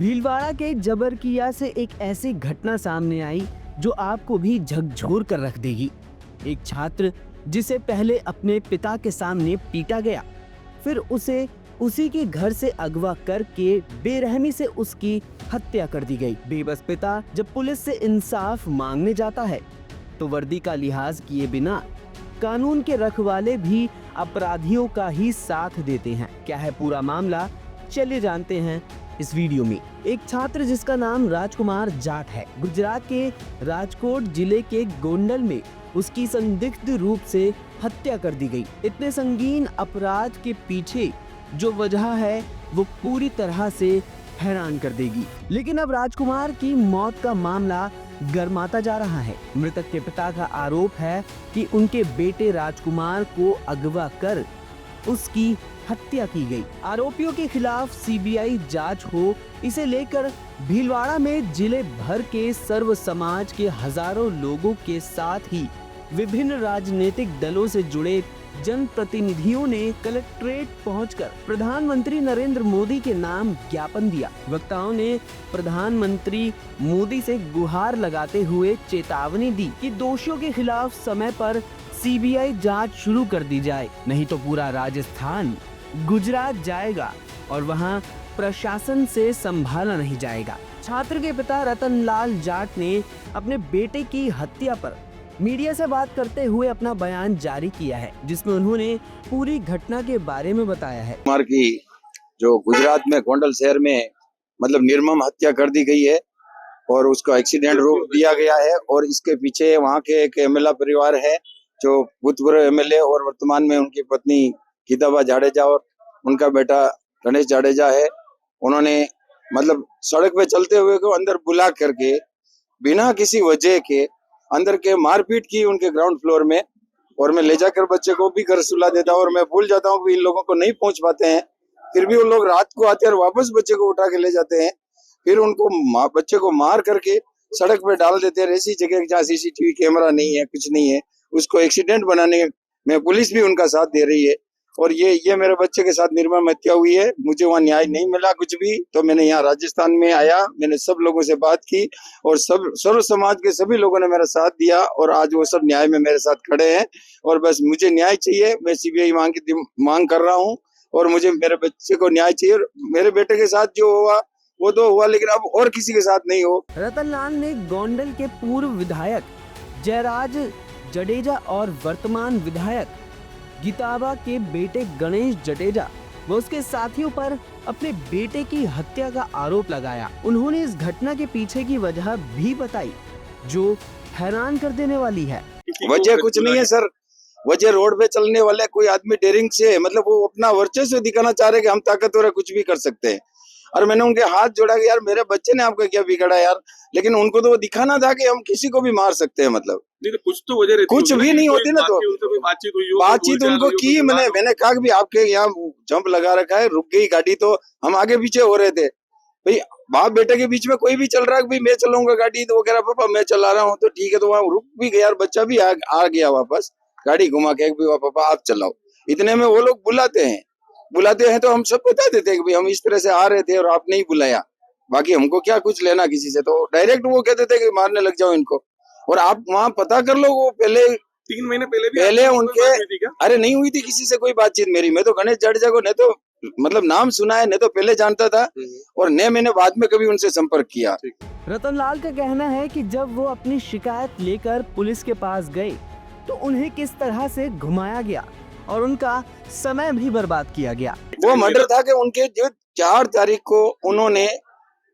भीलवाड़ा के जबरकिया से एक ऐसी घटना सामने आई जो आपको भी झकझोर कर रख देगी। एक छात्र जिसे पहले अपने पिता के सामने पीटा गया, फिर उसे उसी के घर से अगवा करके बेरहमी से उसकी हत्या कर दी गई। बेबस पिता जब पुलिस से इंसाफ मांगने जाता है तो वर्दी का लिहाज किए बिना कानून के रखवाले भी अपराधियों का ही साथ देते हैं। क्या है पूरा मामला, चलिए जानते हैं इस वीडियो में। एक छात्र जिसका नाम राजकुमार जाट है, गुजरात के राजकोट जिले के गोंडल में उसकी संदिग्ध रूप से हत्या कर दी गई। इतने संगीन अपराध के पीछे जो वजह है वो पूरी तरह से हैरान कर देगी। लेकिन अब राजकुमार की मौत का मामला गर्माता जा रहा है। मृतक के पिता का आरोप है कि उनके बेटे राजकुमार को अगवा कर उसकी हत्या की गई। आरोपियों के खिलाफ सीबीआई जांच हो, इसे लेकर भीलवाड़ा में जिले भर के सर्व समाज के हजारों लोगों के साथ ही विभिन्न राजनीतिक दलों से जुड़े जनप्रतिनिधियों ने कलेक्ट्रेट पहुंचकर प्रधानमंत्री नरेंद्र मोदी के नाम ज्ञापन दिया। वक्ताओं ने प्रधानमंत्री मोदी से गुहार लगाते हुए चेतावनी दी कि दोषियों के खिलाफ समय पर सीबीआई जांच शुरू कर दी जाए, नहीं तो पूरा राजस्थान गुजरात जाएगा और वहां प्रशासन से संभाला नहीं जाएगा। छात्र के पिता रतनलाल जाट ने अपने बेटे की हत्या पर मीडिया से बात करते हुए अपना बयान जारी किया है, जिसमें उन्होंने पूरी घटना के बारे में बताया है। कुमार की जो गुजरात में गोंडल शहर में मतलब निर्मम हत्या कर दी गई है और उसको एक्सीडेंट रोक दिया गया है और इसके पीछे वहाँ के एक एमएलए परिवार है जो भूतपूर्व एमएलए और वर्तमान में उनकी पत्नी गीताबा जाडेजा और उनका बेटा गणेश जाडेजा है। उन्होंने मतलब सड़क पे चलते हुए को अंदर बुला करके बिना किसी वजह के अंदर के मारपीट की उनके ग्राउंड फ्लोर में, और मैं ले जाकर बच्चे को भी घर सुला देता हूँ और मैं भूल जाता हूँ कि इन लोगों को नहीं पहुंच पाते हैं, फिर भी वो लोग रात को आते हैं और वापस बच्चे को उठा के ले जाते हैं, फिर उनको बच्चे को मार करके सड़क पे डाल देते हैं ऐसी जगह जहाँ सीसीटीवी कैमरा नहीं है, कुछ नहीं है। उसको एक्सीडेंट बनाने में पुलिस भी उनका साथ दे रही है और ये मेरे बच्चे के साथ निर्मम हत्या हुई है। मुझे वहाँ न्याय नहीं मिला कुछ भी, तो मैंने यहाँ राजस्थान में आया, मैंने सब लोगों से बात की और सब सर्व समाज के सभी लोगों ने मेरा साथ दिया और आज वो सब न्याय में मेरे साथ खड़े हैं और बस मुझे न्याय चाहिए। मैं सीबीआई मांग कर रहा हूँ और मुझे मेरे बच्चे को न्याय चाहिए। मेरे बेटे के साथ जो हुआ वो तो हुआ, लेकिन अब और किसी के साथ नहीं हो। रतनलाल ने गोंडल के पूर्व विधायक जयराज जडेजा और वर्तमान विधायक गीताबा के बेटे गणेश जडेजा व उसके साथियों पर अपने बेटे की हत्या का आरोप लगाया। उन्होंने इस घटना के पीछे की वजह भी बताई जो हैरान कर देने वाली है। वजह कुछ नहीं है सर, वजह रोड पे चलने वाले कोई आदमी डेयरिंग से मतलब वो अपना वर्चस्व दिखाना चाह रहे कि हम ताकतवर है, कुछ भी कर सकते हैं। और मैंने उनके हाथ जोड़ा कि यार मेरे बच्चे ने आपका क्या बिगड़ा यार, लेकिन उनको तो वो दिखाना था कि हम किसी को भी मार सकते हैं। मतलब नहीं तो कुछ तो वजह रहती, कुछ भी नहीं होती ना, तो बातचीत उनको की। मैंने कहा कि आपके यहाँ जंप लगा रखा है, रुक गई गाड़ी, तो हम आगे पीछे हो रहे थे। भाई बाप बेटे के बीच में कोई भी चल रहा है, भाई मैं चलाऊंगा गाड़ी, तो वो कह रहा पापा मैं चला रहा हूँ, तो ठीक है। तो वहाँ रुक भी गया और बच्चा भी आ गया वापस, गाड़ी घुमा के पापा आप चलाओ। इतने में वो लोग बुलाते हैं तो हम सब बता देते हैं कि भाई हम इस तरह से आ रहे थे और आपने ही बुलाया, बाकी हमको क्या कुछ लेना किसी से। तो डायरेक्ट वो कहते थे कि मारने लग जाओ इनको। और आप वहाँ पता कर लो, वो पहले 3 महीने पहले उनके अरे नहीं हुई थी किसी से कोई बातचीत मेरी। मैं तो गणेश जाडेजा को न तो मतलब नाम सुना है, न तो पहले जानता था और न मैंने बाद में कभी उनसे संपर्क किया। रतनलाल का कहना है कि जब वो अपनी शिकायत लेकर पुलिस के पास गए तो उन्हें किस तरह से घुमाया गया और उनका समय भी बर्बाद किया गया। वो मर्डर था कि उनके जो 4 तारीख को उन्होंने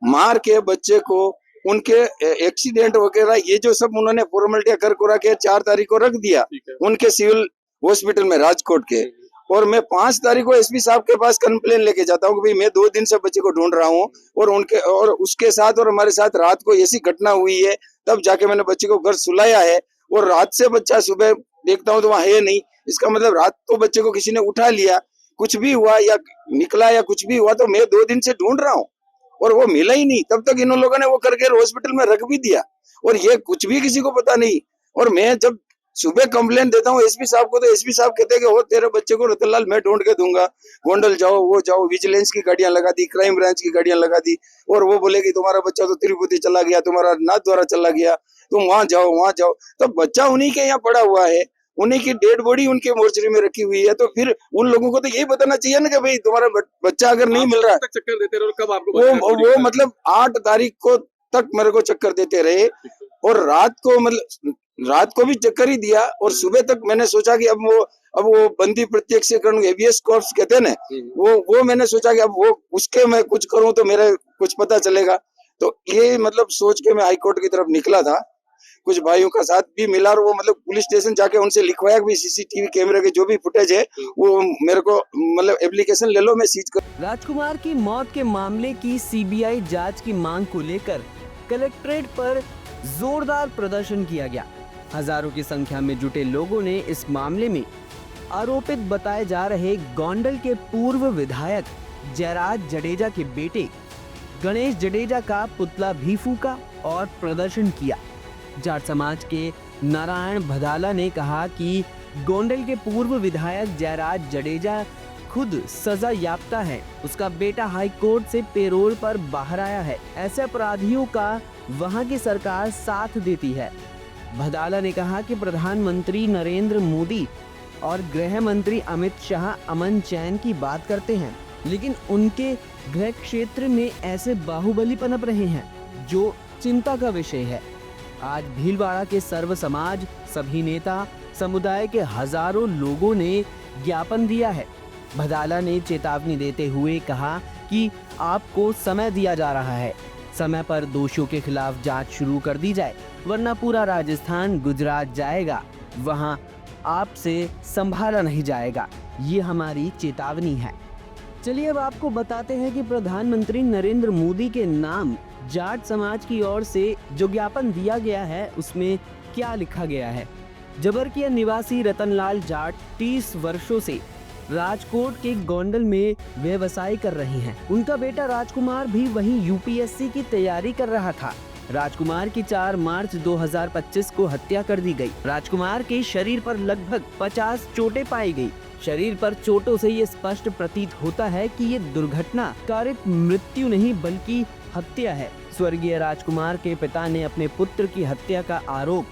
मार के बच्चे को उनके एक्सीडेंट वगैरह ये जो सब उन्होंने फॉर्मेलिटियां कर कुरा के 4 तारीख को रख दिया उनके सिविल हॉस्पिटल में राजकोट के। और मैं 5 तारीख को एसपी साहब के पास कंप्लेन लेके जाता हूँ कि भाई मैं 2 दिन से बच्चे को ढूंढ रहा हूँ और उसके साथ और हमारे साथ रात को ऐसी घटना हुई है, तब जाके मैंने बच्चे को घर सुलाया है और रात से बच्चा सुबह देखता हूँ तो वहाँ है नहीं। इसका मतलब रात को बच्चे को किसी ने उठा लिया, कुछ भी हुआ या निकला या कुछ भी हुआ, तो मैं 2 दिन से ढूंढ रहा हूँ और वो मिला ही नहीं। तब तक इन लोगों ने वो करके हॉस्पिटल में रख भी दिया और ये कुछ भी किसी को पता नहीं। और मैं जब सुबह कंप्लेंट देता हूँ एसपी साहब को, तो एसपी साहब कहते हैं कि हो तेरे बच्चे को रतनलाल मैं ढूंढ के दूंगा, गोंडल जाओ, वो जाओ, विजिलेंस की गाड़ियां लगा दी, क्राइम ब्रांच की गाड़ियां लगा दी, और वो बोलेगी तुम्हारा बच्चा तो तिरुपति चला गया, तुम्हारा नाथ द्वारा चला गया, तुम वहां जाओ वहां जाओ। तो बच्चा उन्हीं के यहाँ पड़ा हुआ है, उन्हीं की डेड बॉडी उनके मोर्चरी में रखी हुई है, तो फिर उन लोगों को तो यही बताना चाहिए ना कि भाई तुम्हारा बच्चा अगर नहीं मिल रहा है, तक चक्कर देते रहे और कब आपको पता है पूरी वो कहानी? मतलब 8 तारीख को तक मेरे को चक्कर देते रहे, और रात को मतलब रात को भी चक्कर ही दिया, और सुबह तक मैंने सोचा कि अब वो बंदी प्रत्यक्षीकरण हेबियस कॉर्प्स कहते हैं ना, वो मैंने सोचा कि अब वो उसके मैं कुछ करूं तो मेरा कुछ पता चलेगा। तो ये मतलब सोच के मैं हाई कोर्ट की तरफ निकला था, कुछ भाइयों का साथ भी मिला, और वो मतलब पुलिस स्टेशन जाके उनसे लिखवाया कि सीसीटीवी कैमरे के जो भी फुटेज है वो मेरे को मतलब एप्लीकेशन ले लो, मैं सीज कर। राजकुमार की मौत के मामले की सीबीआई जांच की मांग को लेकर कलेक्ट्रेट पर जोरदार प्रदर्शन किया गया। हजारों की संख्या में जुटे लोगों ने इस मामले में आरोपित बताए जा रहे गोंडल के पूर्व विधायक जयराज जडेजा के बेटे गणेश जडेजा का पुतला भी फूका और प्रदर्शन किया। जाट समाज के नारायण भदाला ने कहा कि गोंडल के पूर्व विधायक जयराज जडेजा खुद सजा याफ्ता है, उसका बेटा हाई कोर्ट से पेरोल पर बाहर आया है, ऐसे अपराधियों का वहां की सरकार साथ देती है। भदाला ने कहा कि प्रधानमंत्री नरेंद्र मोदी और गृह मंत्री अमित शाह अमन चैन की बात करते हैं, लेकिन उनके गृह क्षेत्र में ऐसे बाहुबली पनप रहे हैं जो चिंता का विषय है। आज भीलवाड़ा के सर्व समाज, सभी नेता, समुदाय के हजारों लोगों ने ज्ञापन दिया है। भदाला ने चेतावनी देते हुए कहा कि आपको समय दिया जा रहा है, समय पर दोषियों के खिलाफ जांच शुरू कर दी जाए, वरना पूरा राजस्थान गुजरात जाएगा, वहां आपसे संभाला नहीं जाएगा। ये हमारी चेतावनी है। चलिए अब आपको बताते हैं कि प्रधानमंत्री नरेंद्र मोदी के नाम जाट समाज की ओर से जो ज्ञापन दिया गया है उसमें क्या लिखा गया है। जबरकिया निवासी रतनलाल जाट 30 वर्षों से राजकोट के गोंडल में व्यवसाय कर रहे हैं। उनका बेटा राजकुमार भी वहीं यूपीएससी की तैयारी कर रहा था। राजकुमार की 4 मार्च 2025 को हत्या कर दी गई। राजकुमार के शरीर पर लगभग 50 चोटें पाई गई। शरीर पर चोटों से ये स्पष्ट प्रतीत होता है कि ये दुर्घटना कारित मृत्यु नहीं बल्कि हत्या है। स्वर्गीय राजकुमार के पिता ने अपने पुत्र की हत्या का आरोप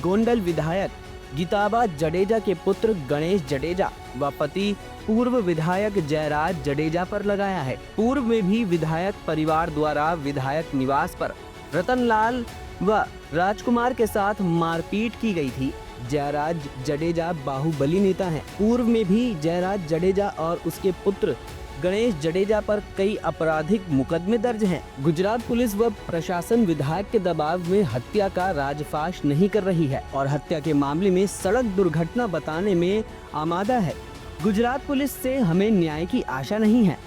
गोंडल विधायक गीताबा जडेजा के पुत्र गणेश जडेजा व पति पूर्व विधायक जयराज जडेजा पर लगाया है। पूर्व में भी विधायक परिवार द्वारा विधायक निवास पर रतनलाल व राजकुमार के साथ मारपीट की गई थी। जयराज जडेजा बाहुबली नेता हैं। पूर्व में भी जयराज जडेजा और उसके पुत्र गणेश जडेजा पर कई आपराधिक मुकदमे दर्ज हैं। गुजरात पुलिस व प्रशासन विधायक के दबाव में हत्या का राजफाश नहीं कर रही है और हत्या के मामले में सड़क दुर्घटना बताने में आमादा है। गुजरात पुलिस से हमें न्याय की आशा नहीं है।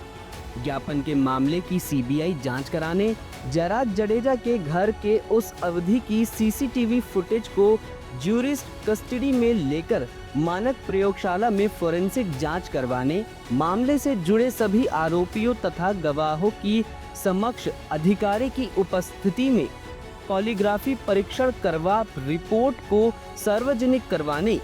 ज्ञापन के मामले की सीबीआई जांच कराने, जयराज जडेजा के घर के उस अवधि की सीसीटीवी फुटेज को ज्यूरिस्ट कस्टडी में लेकर मानक प्रयोगशाला में फोरेंसिक जांच करवाने, मामले से जुड़े सभी आरोपियों तथा गवाहों की समक्ष अधिकारी की उपस्थिति में पॉलीग्राफी परीक्षण करवा रिपोर्ट को सार्वजनिक करवाने,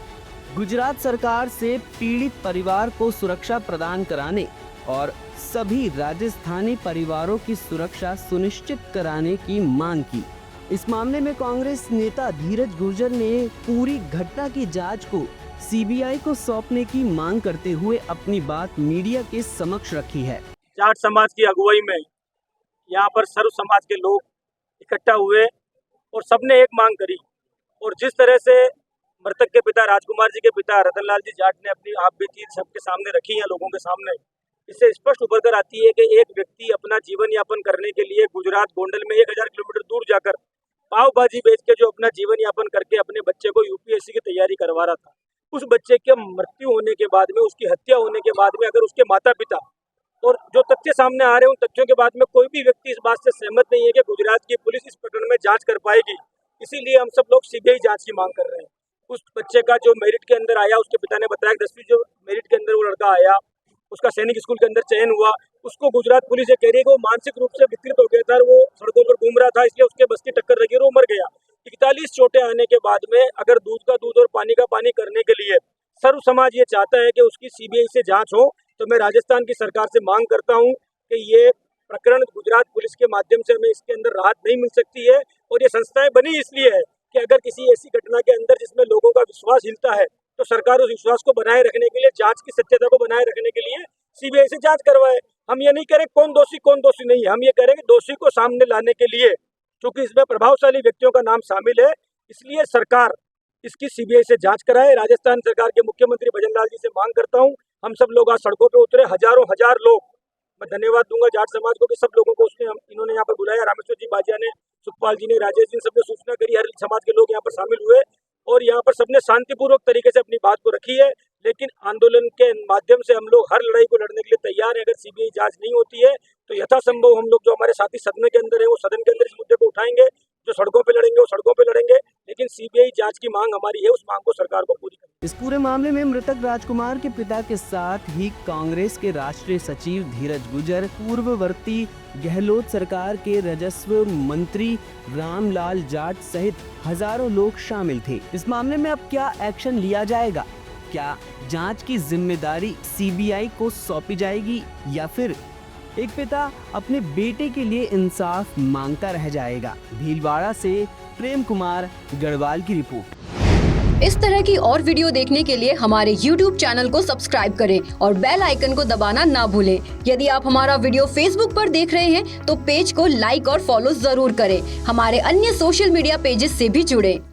गुजरात सरकार से पीड़ित परिवार को सुरक्षा प्रदान कराने और सभी राजस्थानी परिवारों की सुरक्षा सुनिश्चित कराने की मांग की। इस मामले में कांग्रेस नेता धीरज गुर्जर ने पूरी घटना की जांच को सीबीआई को सौंपने की मांग करते हुए अपनी बात मीडिया के समक्ष रखी है। जाट समाज की अगुवाई में यहाँ पर सर्व समाज के लोग इकट्ठा हुए और सबने एक मांग करी, और जिस तरह से मृतक के पिता राजकुमार जी के पिता रतनलाल जी जाट ने अपनी आप बीती सबके सामने रखी है, लोगों के सामने, इससे स्पष्ट उभर कर आती है कि एक व्यक्ति अपना जीवन यापन करने के लिए गुजरात गोंडल में 1000 किलोमीटर दूर जाकर पाव भाजी बेच के जो अपना जीवन यापन करके अपने बच्चे को यूपीएससी की तैयारी करवा रहा था, उस बच्चे के मृत्यु होने के बाद में, उसकी हत्या होने के बाद में, अगर उसके माता पिता और जो तथ्य सामने आ रहे हैं उन तथ्यों के बाद में कोई भी व्यक्ति इस बात से सहमत नहीं है कि गुजरात की पुलिस इस प्रकरण में जांच कर पाएगी, इसीलिए हम सब लोग सीबीआई जांच की मांग कर रहे हैं। उस बच्चे का जो मेरिट के अंदर आया, उसके पिता ने बताया 10वीं जो मेरिट के अंदर वो लड़का आया, उसका सैनिक स्कूल के अंदर चयन हुआ, उसको गुजरात पुलिस ये कह रही है कि वो मानसिक रूप से विकृत हो गया था, वो सड़कों पर घूम रहा था, इसलिए उसके बस की टक्कर लगी और वो मर गया। 41 चोटें आने के बाद में अगर दूध का दूध और पानी का पानी करने के लिए सर्व समाज ये चाहता है कि उसकी सीबीआई से जांच हो, तो मैं राजस्थान की सरकार से मांग करता हूं कि ये प्रकरण गुजरात पुलिस के माध्यम से हमें इसके अंदर राहत नहीं मिल सकती है। और ये संस्थाएं बनी इसलिए है कि अगर किसी ऐसी घटना के अंदर जिसमें लोगों का विश्वास हिलता है तो सरकार उस विश्वास को बनाए रखने के लिए, जांच की सत्यता को बनाए रखने के लिए सीबीआई से जांच करवाए। हम ये नहीं करें कौन दोषी नहीं, हम ये करेंगे दोषी को सामने लाने के लिए, क्योंकि इसमें प्रभावशाली व्यक्तियों का नाम शामिल है, इसलिए सरकार इसकी सीबीआई से जांच कराए। राजस्थान सरकार के मुख्यमंत्री भजन लाल जी से मांग करता हूं, हम सब लोग आज सड़कों पे उतरे, हजार लोग। मैं धन्यवाद दूंगा जाट समाज को कि सब लोगों को इन्होंने यहाँ पर बुलाया। रामेश्वर जी बाजिया ने, सुखपाल जी ने, राजेश जी ने, सबने सूचना करी, हर समाज के लोग यहाँ पर शामिल हुए और यहाँ पर सबने शांतिपूर्वक तरीके से अपनी बात को रखी है। लेकिन आंदोलन के माध्यम से हम लोग हर लड़ाई को लड़ने के लिए तैयार हैं। अगर सीबीआई जांच नहीं होती है तो यथासंभव हम लोग जो हमारे साथी सदन के अंदर है वो सदन के अंदर इस मुद्दे को उठाएंगे, जो सड़कों पे लड़ेंगे वो सड़कों पे लड़ेंगे, लेकिन सीबीआई जांच की मांग हमारी है, उस मांग को सरकार को पूरी करनी। इस पूरे मामले में मृतक राजकुमार के पिता के साथ ही कांग्रेस के राष्ट्रीय सचिव धीरज गुजर, पूर्ववर्ती गहलोत सरकार के राजस्व मंत्री रामलाल जाट सहित हजारों लोग शामिल थे। इस मामले में अब क्या एक्शन लिया जाएगा? क्या जांच की जिम्मेदारी सीबीआई को सौंपी जाएगी या फिर एक पिता अपने बेटे के लिए इंसाफ मांगता रह जाएगा? भीलवाड़ा से प्रेम कुमार गढ़वाल की रिपोर्ट। इस तरह की और वीडियो देखने के लिए हमारे YouTube चैनल को सब्सक्राइब करें और बेल आइकन को दबाना ना भूलें। यदि आप हमारा वीडियो Facebook पर देख रहे हैं तो पेज को लाइक और फॉलो जरूर करें। हमारे अन्य सोशल मीडिया पेजेस से भी जुड़ें।